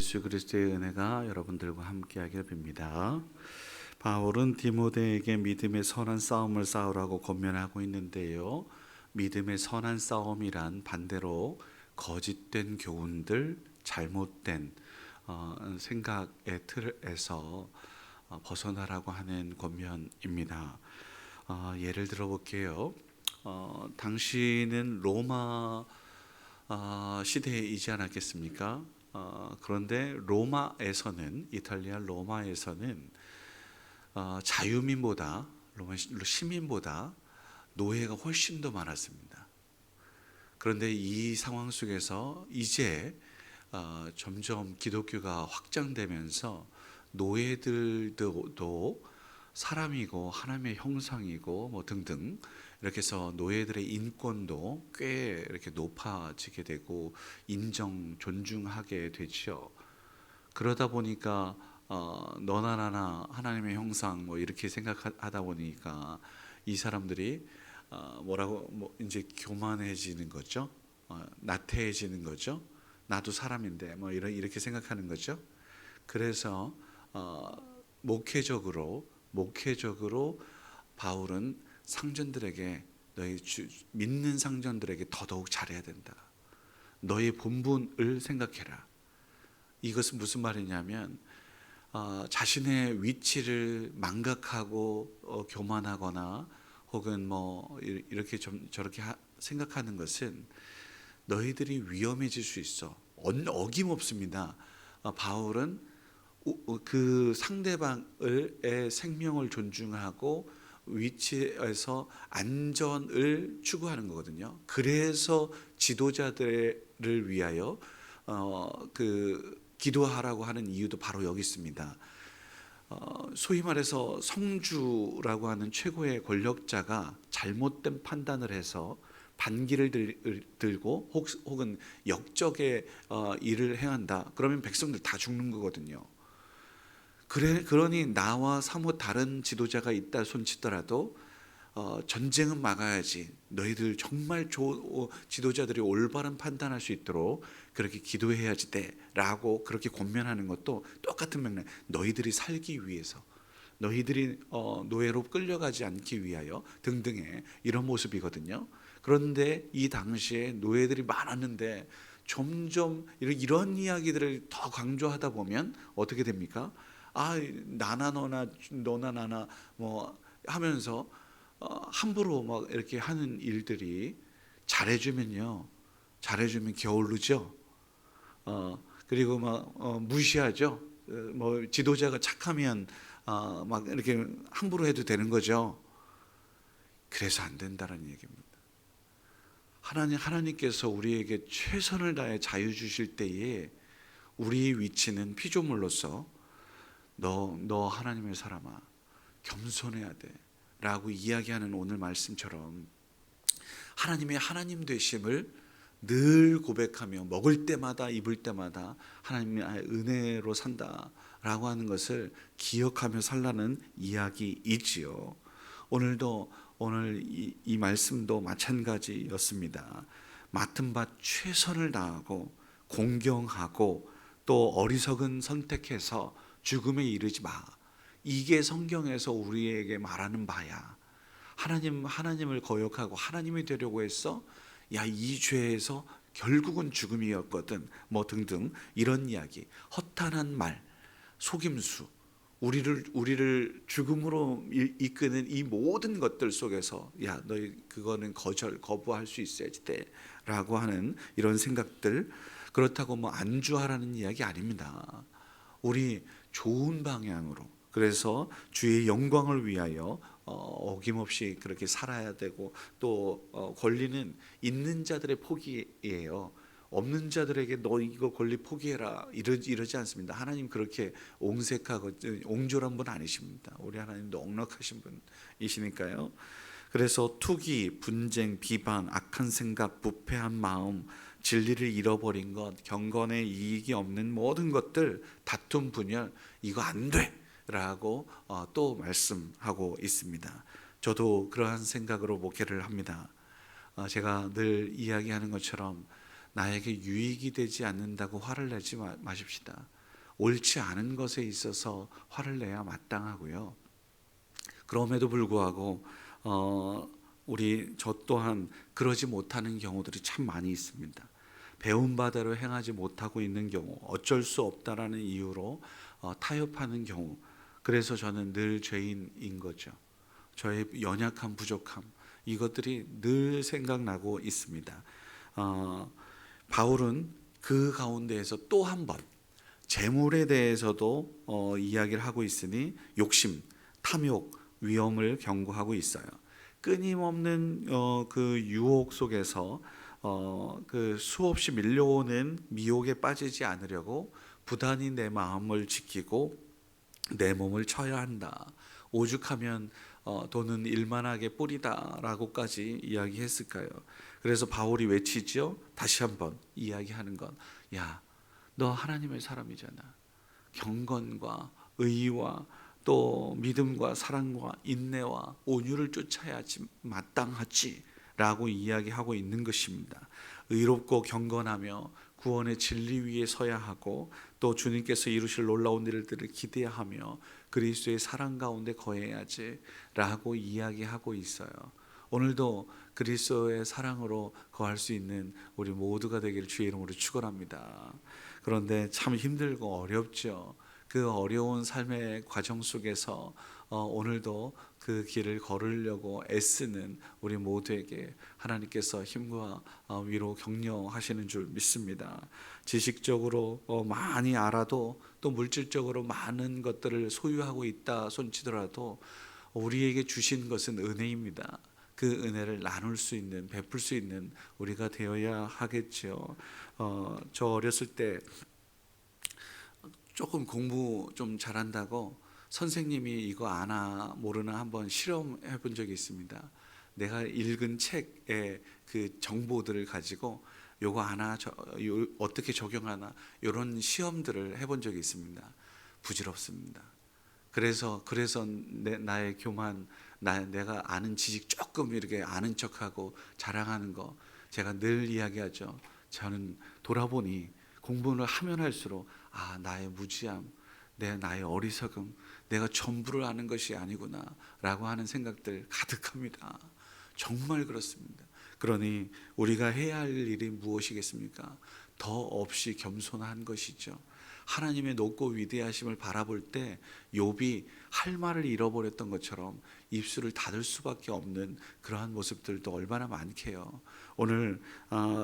예수 그리스도의 은혜가 여러분들과 함께하길 빕니다. 바울은 디모데에게 믿음의 선한 싸움을 싸우라고 권면하고 있는데요. 믿음의 선한 싸움이란 반대로 거짓된 교훈들, 잘못된 생각의 틀에서 벗어나라고 하는 권면입니다. 예를 들어 볼게요. 당시는 로마 시대이지 않았겠습니까? 그런데 로마에서는, 이탈리아 로마에서는 자유민보다, 로마 시민보다 노예가 훨씬 더 많았습니다. 그런데 이 상황 속에서 이제 점점 기독교가 확장되면서 노예들도 사람이고 하나님의 형상이고 뭐 등등 이렇게 해서 노예들의 인권도 꽤 이렇게 높아지게 되고 존중하게 되죠. 그러다 보니까 너나 나나 하나님의 형상 뭐 이렇게 생각하다 보니까 이 사람들이 뭐라고 이제 교만해지는 거죠. 나태해지는 거죠. 나도 사람인데 뭐 이렇게 생각하는 거죠. 그래서 목회적으로 바울은 상전들에게 너희 믿는 상전들에게 더더욱 잘해야 된다. 너의 본분을 생각해라. 이것은 무슨 말이냐면 자신의 위치를 망각하고 교만하거나 혹은 뭐 이렇게 좀 저렇게 생각하는 것은 너희들이 위험해질 수 있어. 어김없습니다. 바울은 그 상대방의 생명을 존중하고 위치에서 안전을 추구하는 거거든요. 그래서 지도자들을 위하여 기도하라고 하는 이유도 바로 여기 있습니다. 소위 말해서 성주라고 하는 최고의 권력자가 잘못된 판단을 해서 반기를 들고 혹은 역적의 일을 행한다. 그러면 백성들 다 죽는 거거든요. 그러니 나와 사뭇 다른 지도자가 있다 손치더라도 전쟁은 막아야지. 너희들 정말 지도자들이 올바른 판단할 수 있도록 그렇게 기도해야지 라고 그렇게 권면하는 것도 똑같은 맥락. 너희들이 살기 위해서, 너희들이 노예로 끌려가지 않기 위하여 등등의 이런 모습이거든요. 그런데 이 당시에 노예들이 많았는데 점점 이런 이야기들을 더 강조하다 보면 어떻게 됩니까? 나나 너나 나나 뭐 하면서 함부로 막 이렇게 하는 일들이 잘해주면 게을르죠. 그리고 막 무시하죠. 뭐 지도자가 착하면 막 이렇게 함부로 해도 되는 거죠. 그래서 안 된다는 얘기입니다. 하나님께서 우리에게 최선을 다해 자유 주실 때에 우리 위치는 피조물로서 너 하나님의 사람아 겸손해야 돼 라고 이야기하는 오늘 말씀처럼 하나님의 하나님 되심을 늘 고백하며 먹을 때마다 입을 때마다 하나님의 은혜로 산다 라고 하는 것을 기억하며 살라는 이야기이지요. 오늘 이 말씀도 마찬가지였습니다. 맡은 바 최선을 다하고 공경하고 또 어리석은 선택해서 죽음에 이르지 마. 이게 성경에서 우리에게 말하는 바야. 하나님을 거역하고 하나님이 되려고 했어. 이 죄에서 결국은 죽음이었거든. 뭐 등등 이런 이야기, 허탄한 말, 속임수, 우리를 죽음으로 이끄는 이 모든 것들 속에서 너희 그거는 거부할 수 있어야지 돼라고 하는 이런 생각들. 그렇다고 뭐 안주하라는 이야기 아닙니다. 우리 좋은 방향으로, 그래서 주의 영광을 위하여 어김없이 그렇게 살아야 되고 또 권리는 있는 자들의 포기예요. 없는 자들에게 너 이거 권리 포기해라 이러지 않습니다. 하나님 그렇게 옹색하고 옹졸한 분 아니십니다. 우리 하나님 넉넉하신 분이시니까요. 그래서 투기, 분쟁, 비방, 악한 생각, 부패한 마음, 진리를 잃어버린 것, 경건에 이익이 없는 모든 것들, 다툼, 분열, 이거 안 돼 라고 또 말씀하고 있습니다. 저도 그러한 생각으로 목회를 합니다. 제가 늘 이야기하는 것처럼 나에게 유익이 되지 않는다고 화를 내지 마십시다. 옳지 않은 것에 있어서 화를 내야 마땅하고요. 그럼에도 불구하고 저 또한 그러지 못하는 경우들이 참 많이 있습니다. 배운 바대로 행하지 못하고 있는 경우, 어쩔 수 없다라는 이유로 타협하는 경우, 그래서 저는 늘 죄인인 거죠. 저의 연약함, 부족함, 이것들이 늘 생각나고 있습니다. 바울은 그 가운데에서 또 한 번 재물에 대해서도 이야기를 하고 있으니 욕심, 탐욕, 위험을 경고하고 있어요. 끊임없는 그 유혹 속에서 그 수없이 밀려오는 미혹에 빠지지 않으려고 부단히 내 마음을 지키고 내 몸을 쳐야 한다. 오죽하면 돈은 일만하게 뿌리다라고까지 이야기했을까요? 그래서 바울이 외치죠. 다시 한번 이야기하는 건, 야, 너 하나님의 사람이잖아. 경건과 의와 또 믿음과 사랑과 인내와 온유를 쫓아야지 마땅하지 라고 이야기하고 있는 것입니다. 의롭고 경건하며 구원의 진리 위에 서야 하고 또 주님께서 이루실 놀라운 일들을 기대하며 그리스도의 사랑 가운데 거해야지 라고 이야기하고 있어요. 오늘도 그리스도의 사랑으로 거할 수 있는 우리 모두가 되기를 주의 이름으로 축원합니다. 그런데 참 힘들고 어렵죠. 그 어려운 삶의 과정 속에서 오늘도 그 길을 걸으려고 애쓰는 우리 모두에게 하나님께서 힘과 위로 격려하시는 줄 믿습니다. 지식적으로 많이 알아도 또 물질적으로 많은 것들을 소유하고 있다 손치더라도 우리에게 주신 것은 은혜입니다. 그 은혜를 나눌 수 있는, 베풀 수 있는 우리가 되어야 하겠죠. 저 어렸을 때 조금 공부 좀 잘한다고 선생님이 이거 아나 모르나 한번 실험해 본 적이 있습니다. 내가 읽은 책의 그 정보들을 가지고 요거 아나 어떻게 적용하나 이런 시험들을 해본 적이 있습니다. 부질없습니다. 그래서 나의 교만, 내가 아는 지식 조금 이렇게 아는 척하고 자랑하는 거, 제가 늘 이야기하죠. 저는 돌아보니 공부를 하면 할수록 나의 무지함, 나의 어리석음, 내가 전부를 아는 것이 아니구나 라고 하는 생각들 가득합니다. 정말 그렇습니다. 그러니 우리가 해야 할 일이 무엇이겠습니까? 더 없이 겸손한 것이죠. 하나님의 높고 위대하심을 바라볼 때 욥이 할 말을 잃어버렸던 것처럼 입술을 닫을 수밖에 없는 그러한 모습들도 얼마나 많게요. 오늘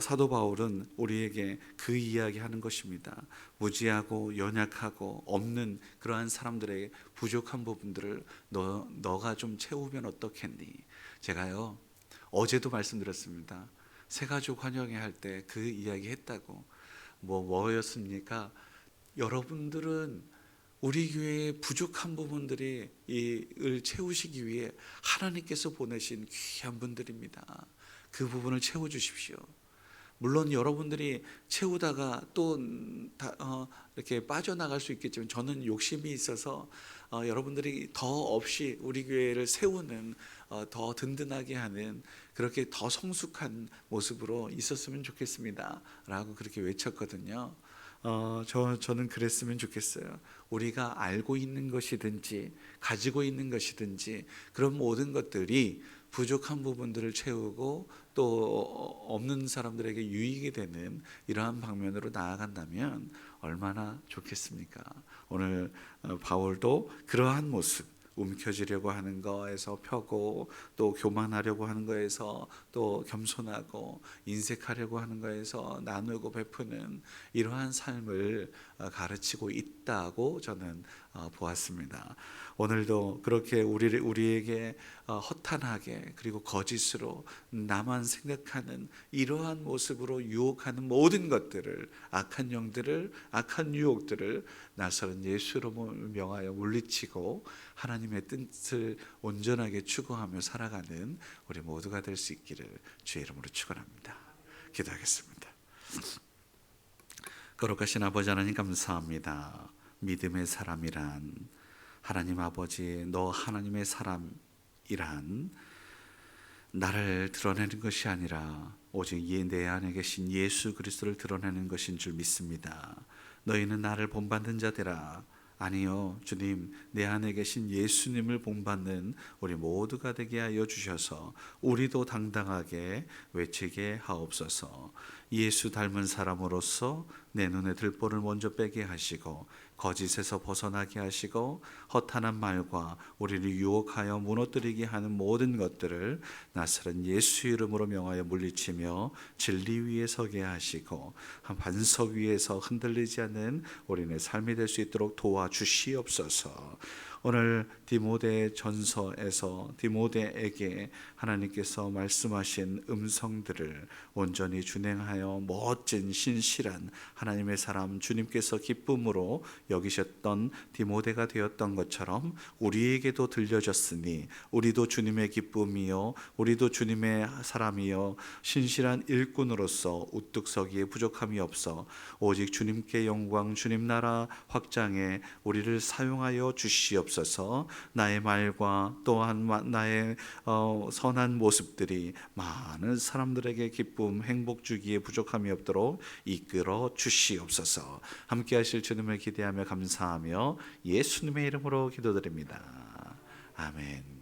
사도 바울은 우리에게 그 이야기하는 것입니다. 무지하고 연약하고 없는 그러한 사람들의 부족한 부분들을 너가 좀 채우면 어떻겠니? 제가요 어제도 말씀드렸습니다. 새가족 환영회 할 때 그 이야기 했다고. 뭐였습니까? 여러분들은 우리 교회의 부족한 부분들을 채우시기 위해 하나님께서 보내신 귀한 분들입니다. 그 부분을 채워주십시오. 물론 여러분들이 채우다가 또 이렇게 빠져나갈 수 있겠지만 저는 욕심이 있어서 여러분들이 더 없이 우리 교회를 세우는 더 든든하게 하는 그렇게 더 성숙한 모습으로 있었으면 좋겠습니다 라고 그렇게 외쳤거든요. 저는 그랬으면 좋겠어요. 우리가 알고 있는 것이든지 가지고 있는 것이든지 그런 모든 것들이 부족한 부분들을 채우고 또 없는 사람들에게 유익이 되는 이러한 방면으로 나아간다면 얼마나 좋겠습니까? 오늘 바울도 그러한 모습, 움켜쥐려고 하는 거에서 펴고 또 교만하려고 하는 거에서 또 겸손하고 인색하려고 하는 거에서 나누고 베푸는 이러한 삶을 가르치고 있다고 저는 보았습니다. 오늘도 그렇게 우리에게 허탄하게 그리고 거짓으로 나만 생각하는 이러한 모습으로 유혹하는 모든 것들을, 악한 영들을, 악한 유혹들을 나서는 예수로 명하여 물리치고 하나님의 뜻을 온전하게 추구하며 살아가는 우리 모두가 될 수 있기를 주의 이름으로 축원합니다. 기도하겠습니다. 거룩하신 아버지 하나님 감사합니다. 믿음의 사람이란 하나님 아버지, 너 하나님의 사람이란 나를 드러내는 것이 아니라 오직 내 안에 계신 예수 그리스도를 드러내는 것인 줄 믿습니다. 너희는 나를 본받는 자들아. 아니요, 주님, 내 안에 계신 예수님을 본받는 우리 모두가 되게 하여 주셔서 우리도 당당하게 외치게 하옵소서. 예수 닮은 사람으로서 내 눈에 들보를 먼저 빼게 하시고 거짓에서 벗어나게 하시고 허탄한 말과 우리를 유혹하여 무너뜨리게 하는 모든 것들을 나사렛 예수 이름으로 명하여 물리치며 진리 위에 서게 하시고 한 반석 위에서 흔들리지 않는 우리의 삶이 될 수 있도록 도와주시옵소서. 오늘 디모데 전서에서 디모데에게 하나님께서 말씀하신 음성들을 온전히 준행하여 멋진 신실한 하나님의 사람 주님께서 기쁨으로 여기셨던 디모데가 되었던 것처럼 우리에게도 들려졌으니 우리도 주님의 기쁨이요 우리도 주님의 사람이요 신실한 일꾼으로서 우뚝 서기에 부족함이 없어 오직 주님께 영광 주님 나라 확장에 우리를 사용하여 주시옵소서. 나의 말과 또한 나의 선한 모습들이 많은 사람들에게 기쁨 행복 주기에 부족함이 없도록 이끌어 주시옵소서. 함께 하실 주님을 기대하며 감사하며 예수님의 이름으로 기도드립니다. 아멘.